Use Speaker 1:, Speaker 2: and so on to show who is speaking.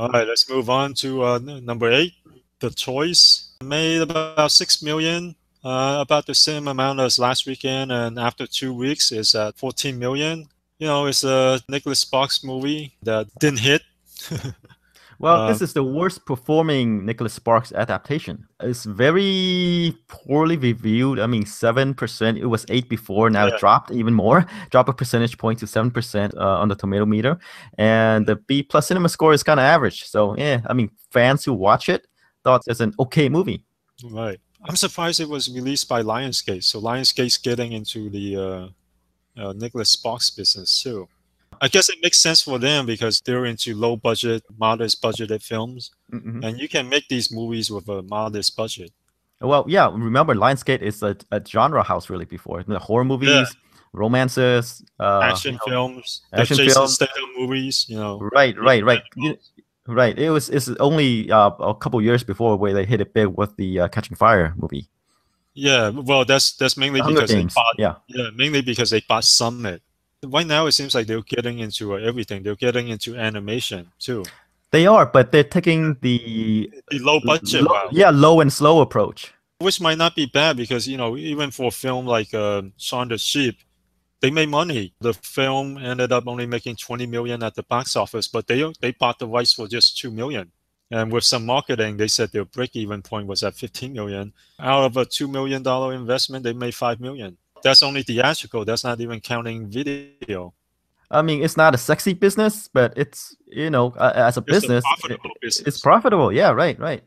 Speaker 1: All right, let's move on to number 8. The Choice made about 6 million, about the same amount as last weekend, and after 2 weeks, it's at 14 million. It's a Nicholas Sparks movie that didn't hit.
Speaker 2: Well,
Speaker 1: Um,
Speaker 2: this is the worst performing Nicholas Sparks adaptation. It's very poorly reviewed. I mean, 7%. It was 8 before. Now it
Speaker 1: yeah,
Speaker 2: dropped even more. Drop a percentage point to 7% on the tomato meter. And the B plus cinema score is kind of average. So, yeah, I mean, fans who watch it thought it's an okay movie.
Speaker 1: right. I'm surprised it was released by Lionsgate. So Lionsgate's getting into the Nicholas Sparks business too. I guess it makes sense for them because they're into low budget, modest budgeted films,
Speaker 2: Mm-hmm.
Speaker 1: and you can make these movies with a modest budget.
Speaker 2: Well, yeah, remember Lionsgate is a genre house really before. The horror
Speaker 1: Yeah,
Speaker 2: movies, romances,
Speaker 1: action films, the
Speaker 2: action
Speaker 1: Jason
Speaker 2: film.
Speaker 1: Statham movies,
Speaker 2: Right,
Speaker 1: The
Speaker 2: right, right.
Speaker 1: Incredibles.
Speaker 2: Right. It's only a couple years before where they hit it big with the Catching Fire movie.
Speaker 1: Yeah, well, that's mainly
Speaker 2: The Hunger
Speaker 1: because they
Speaker 2: Games.
Speaker 1: bought.
Speaker 2: Yeah.
Speaker 1: Yeah, mainly because they bought Summit. Right now, it seems like they're getting into everything. They're getting into animation too.
Speaker 2: They are, but they're taking the
Speaker 1: The low budget route,
Speaker 2: low and slow approach.
Speaker 1: which might not be bad because even for a film like Shaun the Sheep, they made money. The film ended up only making 20 million at the box office, but they bought the rights for just 2 million. And with some marketing, they said their break-even point was at 15 million. Out of a $2 million investment, they made 5 million. That's only theatrical. That's not even counting video.
Speaker 2: I mean, it's not a sexy business, but it's, as a
Speaker 1: It's a
Speaker 2: business,
Speaker 1: profitable
Speaker 2: it's
Speaker 1: business.
Speaker 2: profitable. Yeah, right, right.